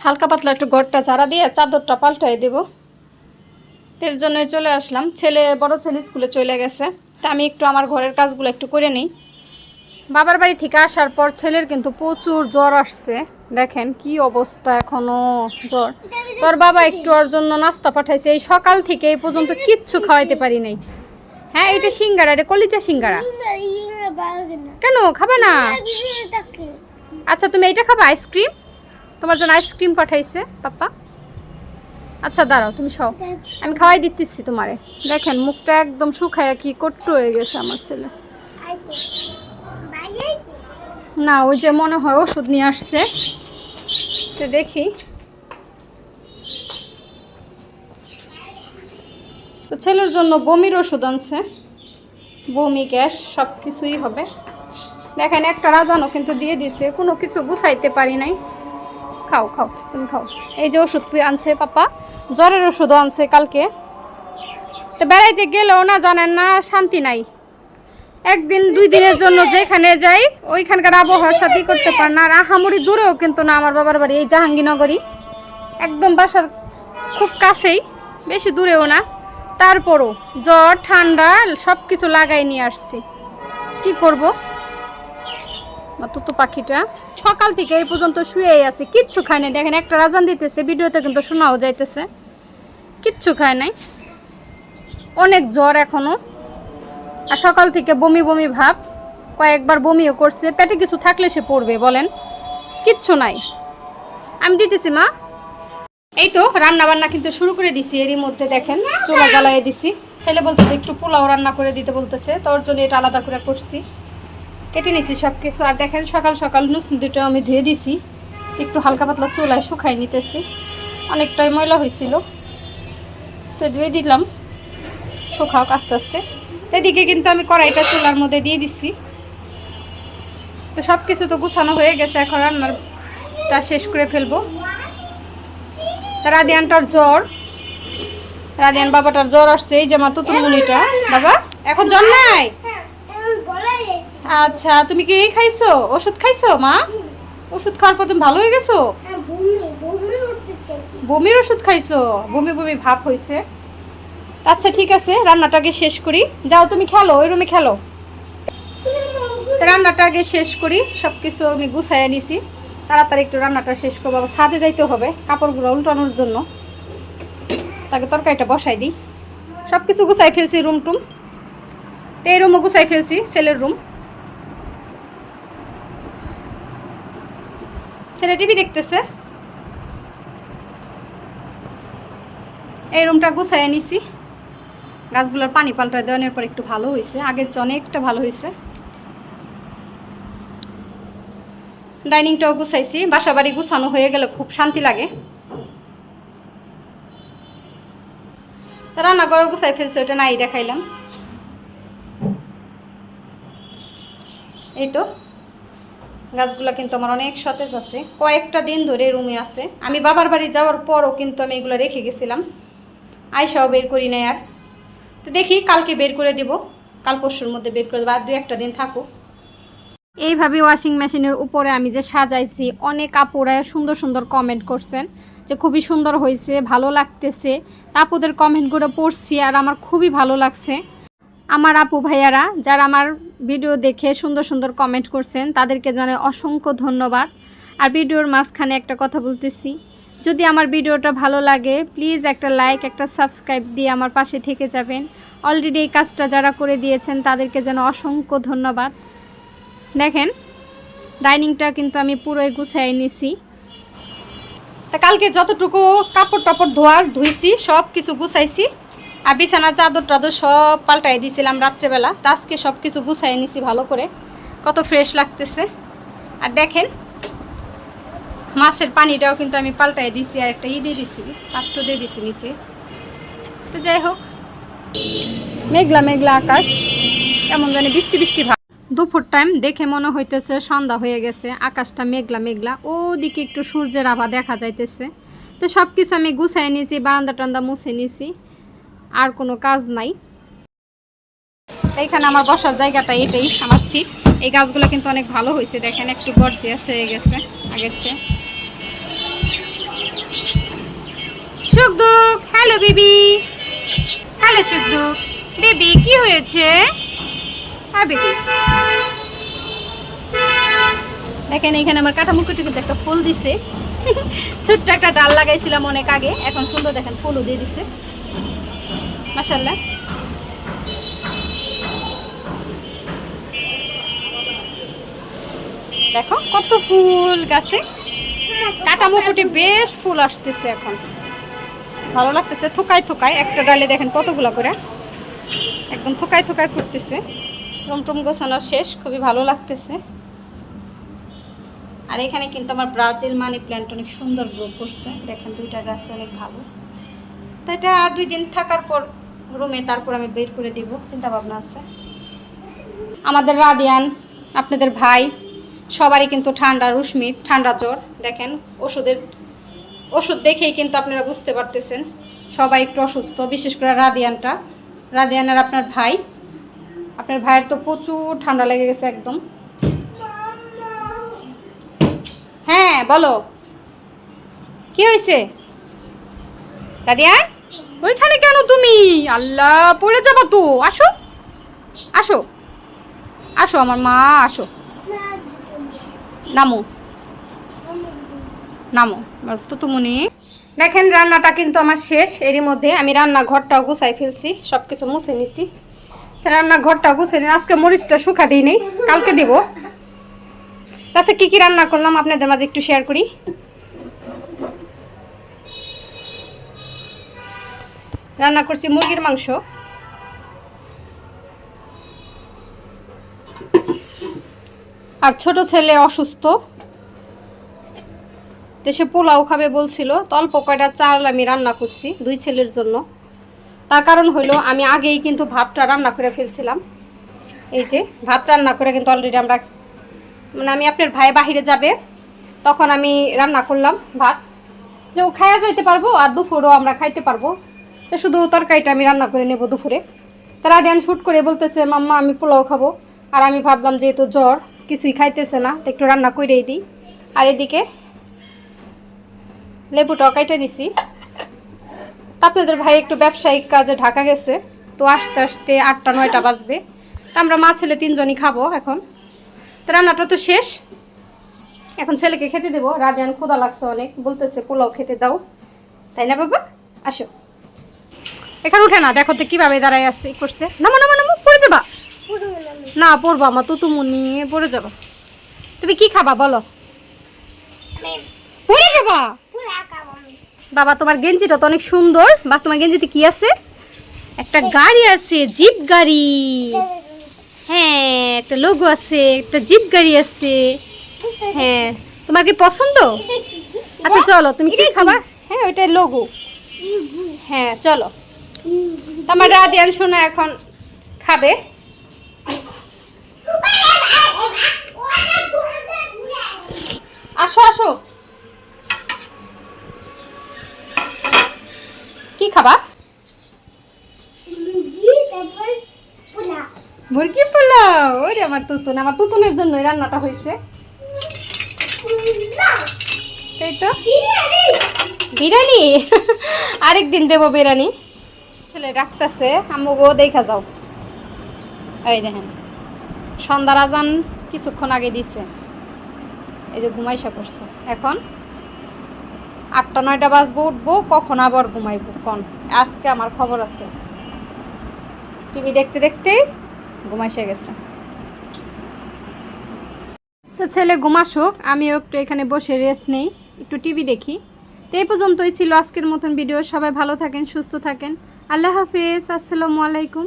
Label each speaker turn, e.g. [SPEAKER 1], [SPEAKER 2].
[SPEAKER 1] হালকা পাতলা একটু ঘরটা ঝাড়া দিয়ে চাদরটা পাল্টাই দেব। এর জন্য চলে আসলাম। বড় ছেলে স্কুলে চলে গেছে, তা আমি একটু আমার ঘরের কাজগুলো একটু করে নিই। বাবার বাড়ি থেকে আসার পর ছেলের কিন্তু প্রচুর জ্বর আসছে, দেখেন কি অবস্থা, এখনো জ্বর। তোর বাবা একটু ওর জন্য নাস্তা পাঠাইছে, এই সকাল থেকে এই পর্যন্ত কিচ্ছু খাওয়াইতে পারি নাই। হ্যাঁ এটা সিঙ্গারা, এটা কলিজা সিঙ্গারা। কেন খাবে না? আচ্ছা তুমি এইটা খাবে, আইসক্রিম, তোমার জন্য আইসক্রিম পাঠাইছে পাপা। আচ্ছা দাঁড়াও তুমি সব, আমি খাওয়াই দিতেছি তোমারে। দেখেন মুখটা একদম শুকায়া কি কট্টু হয়ে গেছে আমার ছেলে। না ওই যে মনে হয় ওষুধ নিয়ে আসছে, তো দেখি। তো ছেলের জন্য বমির ওষুধ আনছে, বমি গ্যাস সব কিছুই হবে। দেখেন একটা রাজানো কিন্তু দিয়ে দিছে, কোনো কিছু গুছাইতে পারি নাই। খাও খাও তুমি খাও। এই যে ওষুধ আনছে পাপা, জ্বরের ওষুধও আনছে কালকে। তো বেড়াইতে গেলেও না জানেন না শান্তি নাই, একদিন দুই দিনের জন্য যেখানে যাই ওইখানকার আবহাওয়ার সাথে করতে পার না। আর আহামরি দূরেও কিন্তু না আমার বাবার বাড়ি, এই জাহাঙ্গীরনগরই, একদম বাসার খুব কাছেই, বেশি দূরেও না। তারপরও জ্বর ঠান্ডা সব কিছু লাগাই নিয়ে আসছি, কি করব। তো পাখিটা সকাল থেকে এই পর্যন্ত শুয়েই আছে, কিচ্ছু খায় নাই। দেখেন একটা রাজান দিতেছে, ভিডিওতে কিন্তু শোনাও যাইতেছে, কিচ্ছু খায় নাই, অনেক জ্বর এখনো। আর সকাল থেকে বমি বমি ভাব, কয়েকবার বমিও করছে। পেটে কিছু থাকলে সে পড়বে বলেন, কিচ্ছু নাই। আমি দিতেছি মা। এই তো রান্না বান্না কিন্তু শুরু করে দিছি, এরই মধ্যে দেখেন চুলা জ্বালাইয়ে দিছি। ছেলে বলতেছে একটু পোলাও রান্না করে দিতে বলতেছে, তোর জন্য এটা আলাদা করে করছি, কেটে নিছি সব কিছু। আর দেখেন সকাল সকাল নুসনি দুটো আমি ধুয়ে দিছি, একটু হালকা পাতলা চুলায় শুকাই নিতেছি, অনেকটাই ময়লা হয়েছিল, তো ধুয়ে দিলাম, শুকাওক আস্তে আস্তে। এদিকে কিন্তু আমি কড়াইটা চুলার মধ্যে দিয়ে দিচ্ছি। তো সব কিছু তো গুছানো হয়ে গেছে, এখন রান্নাটা শেষ করে ফেলবো। রাদিয়ানটার জ্বর, রাদিয়ান বাবাটার জ্বর আসছে, এই যে আমার তুতুমনিটা। বাবা এখন জ্বর নাই? আচ্ছা তুমি কি খাইছো, ওষুধ খাইছো মা? ওষুধ খাওয়ার পর তুমি ভালো হয়ে গেছো? বমির ওষুধ খাইছো, বমি বমি ভাব হয়েছে। আচ্ছা ঠিক আছে রান্নাটা আগে শেষ করি, যাও তুমি খেলো, ওই রুমে খেলো। রান্নাটা আগে শেষ করি, সব কিছু আমি গুছাইয়া নিছি, তাড়াতাড়ি একটু রান্নাটা শেষ করবো। আবার ছাদে যাইতে হবে কাপড়গুলো উল্টানোর জন্য, তাকে তরকারিটা বসাই দিই। সব কিছু গুছাই ফেলছি, রুম টুম, এই রুমও গুছাই ফেলছি, ছেলের রুম। ছেলে টিভি দেখতেছে, এই রুমটা গুছাইয়া নিছি। গাছগুলোর পানি পাল্টা দেওয়ানোর পর একটু ভালো হয়েছে, আগের চেয়ে অনেকটা ভালো হয়েছে। ডাইনিংটাও গুছাইছি, বাসা বাড়ি গুছানো হয়ে গেলে খুব শান্তি লাগে। রান্নাঘর গুছাই ফেলছে, ওটা নাই দেখাইলাম। এই তো গাছগুলো কিন্তু আমার অনেক সতেজ আছে, কয়েকটা দিন ধরে রুমে আছে। আমি বাবার বাড়ি যাওয়ার পরও কিন্তু আমি এগুলো রেখে গেছিলাম, আয়সাও বের করি নাই আর। তো দেখি কালকে বের করে দেব, কাল পরশুর মধ্যে বের করে দেবো, আর 2-1টা দিন থাকুক। এইভাবে ওয়াশিং মেশিনের উপরে আমি যে সাজাইছি, অনেক আপুরা সুন্দর সুন্দর কমেন্ট করছেন যে খুবই সুন্দর হয়েছে, ভালো লাগতেছে। আপুদের কমেন্টগুলো পড়ছি আর আমার খুবই ভালো লাগছে। আমার আপু ভাইয়ারা যারা আমার ভিডিও দেখে সুন্দর সুন্দর কমেন্ট করছেন, তাদেরকে জানাই অসংখ্য ধন্যবাদ। আর ভিডিওর মাঝখানে একটা কথা বলতেছি, যদি আমার ভিডিওটা ভালো লাগে প্লিজ একটা লাইক, একটা সাবস্ক্রাইব দিয়ে আমার পাশে থেকে যাবেন। অলরেডি এই কাজটা যারা করে দিয়েছেন তাদেরকে যেন অসংখ্য ধন্যবাদ। দেখেন ডাইনিংটা কিন্তু আমি পুরোই গুছাই নিছি। তা কালকে যতটুকু কাপড় টাপড় ধুইছি সব কিছু গুছাইছি, আর বিছানা চাদর টাদর সব পাল্টাই দিয়েছিলাম রাত্রেবেলা। তা আজকে সব কিছু গুছাই নিছি ভালো করে, কত ফ্রেশ লাগতেছে। আর দেখেন মাছের পানিটাও কিন্তু আমি পাল্টাই দিছি, আর একটা দিয়ে দিছি, পাত্র দিয়ে দিছি নিচে। তো যাই হোক, মেঘলা মেঘলা আকাশ, কেমন জানি বৃষ্টি বৃষ্টি ভাব। দুপুর টাইম দেখে মনে হইতেছে সন্ধ্যা হয়ে গেছে, আকাশটা মেঘলা মেঘলা, ওদিকে একটু সূর্যের আভা দেখা যাইতেছে। তো সব কিছু আমি গুছাই নিয়েছি, বারান্দা টান্দা মুছে নিয়েছি, আর কোনো কাজ নাই। এইখানে আমার বসার জায়গাটা এটাই আমার সিট। এই গাছগুলো কিন্তু অনেক ভালো হয়েছে, দেখেন একটু গর্জিয়াস হয়ে গেছে আগের চেয়ে। হ্যালো বেবি, হ্যালো শুদ্ধ বেবি, কি হয়েছে? হ্যাঁ বেবি, দেখেন এখানে আমার কাঠামুকুটি কিন্তু একটা ফুল দিছে। ছোট্ট একটা ডাল লাগাইছিলাম অনেক আগে, এখন সুন্দর দেখেন ফুলও দিয়ে দিছে মাশাআল্লাহ। দেখো কত ফুল গাছে, কাঠামুকুটি বেশ ফুল আসতেছে এখন, ভালো লাগতেছে। থোকায় থোকায় একটা ডালে দেখেন কতগুলা করে, একদম থোকায় থোকায় ফুটতেছে। রমটম গোছানো শেষ, খুবই ভালো লাগতেছে। আর এখানে কিন্তু আমার ব্রাজিল মানি প্ল্যান্ট অনেক সুন্দর গ্রো করছে, দেখেন দুইটা গাছ অনেক ভালো। তো এটা আর 2 দিন থাকার পর রুমে তারপর আমি বের করে দিব, চিন্তা ভাবনা আছে। আমাদের রাদিয়ান, আপনাদের ভাই সবারই কিন্তু ঠান্ডা রুশমি, ঠান্ডা জ্বর। দেখেন ওষুধ দেখেই কিন্তু আপনারা বুঝতে পারতেছেন সবাই একটু অসুস্থ, বিশেষ করে রাদিয়ানের আপনার ভাইয়ের তো প্রচুর ঠান্ডা লেগে গেছে একদম। হ্যাঁ বলো, কি হয়েছে রাদিয়ান? ওইখানে কেন তুমি? আল্লাহ, পড়ে যাবা তো। আসো আসো আসো আমার মা, আসো, নামো নামো তো তুমি। দেখেন রান্নাটা কিন্তু আমার শেষ, এরই মধ্যে আমি রান্নাঘরটাও গুছাই ফেলছি, সব কিছু মুছে নিছি। রান্নাঘরটাও গুছিয়ে নিই, আজকে মরিচটা শুকা দিই নেই, কালকে দিব। তাছাড়া কী কী রান্না করলাম আপনাদের মাঝে একটু শেয়ার করি। রান্না করছি মুরগির মাংস, আর ছোট ছেলে অসুস্থ, দেশে পোলাও খাবে বলছিল, তো অল্প কয়টা চাল আমি রান্না করছি 2 ছেলের জন্য। তার কারণ হইলো আমি আগেই কিন্তু ভাতটা রান্না করে ফেলছিলাম। এই যে ভাত রান্না করে কিন্তু অলরেডি আমরা, মানে আমি আপনার ভাই বাহিরে যাবে তখন আমি রান্না করলাম ভাত, যে ও খাইয়া যাইতে পারবো আর দুপুরও আমরা খাইতে পারবো। তো শুধু তরকারিটা আমি রান্না করে নেব দুপুরে। তার আগে আমি শ্যুট করে বলতেছে মাম্মা আমি পোলাও খাবো, আর আমি ভাবলাম যেহেতু জ্বর কিছুই খাইতেছে না তো একটু রান্না করেই দিই। আর এদিকে লেবুটাও কাইটে নিছি। আপনাদের ভাই একটু ব্যবসায়িক কাজে ঢাকা গেছে, তো আস্তে আস্তে 8টা 9টা বাজবে। তো আমরা মা ছেলে 3 জনই খাবো এখন। তো রান্নাটা তো শেষ, এখন ছেলেকে খেতে দেবো। রাদিয়ান ক্ষুধা লাগছে অনেক, বলতেছে পোলাও খেতে দাও, তাই না বাবা? আসো, এখানে উঠে না, দেখো তো কীভাবে দাঁড়ায় আছে করছে। নামো নামো নামো, পড়ে যাবা না, পড়বা আমার তুতুমুনি, পড়ে যাবা। তুমি কি খাবা বলো? পড়ে যাবা বাবা। তোমার গেঞ্জিটা তো অনেক সুন্দর, বা তোমার গেঞ্জিতে কি আছে? একটা গাড়ি আছে, জিপ গাড়ি। হ্যাঁ, একটা লোগো আছে, একটা জিপ গাড়ি আছে। হ্যাঁ, তোমার কি পছন্দ? আচ্ছা চলো, তুমি কি খাবা? হ্যাঁ, ওইটাই লোগো। হ্যাঁ চলো, তোমার রাদিয়ান শোনা এখন খাবে। আসো আসো, কি খাবা? মুরগি পোলাও। ওরে আমার তুতুনের জন্য রান্নাটা হয়েছে। তাই তো, বিরিয়ানি আরেকদিন দেবো বিরিয়ানি। ছেলে ডাকতেছে, আম্মুগো দেখা যাও। এই দেখেন সন্ধ্যার আজান কিছুক্ষণ আগে দিছে, এই যে ঘুমাইসা পড়ছে। এখন 8টা 9টা বাজবো, উঠবো, কখন আবার ঘুমাইবো কন? আজকে আমার খবর আছে। টিভি দেখতে দেখতে ঘুমাইসে গেছে। তো ছেলে ঘুমাসুক, আমিও একটু এখানে বসে রেস্ট নেই, একটু টিভি দেখি। তো এই পর্যন্তই ছিল আজকের মতন ভিডিও। সবাই ভালো থাকেন, সুস্থ থাকেন। আল্লাহ হাফেজ, আসসালামু আলাইকুম।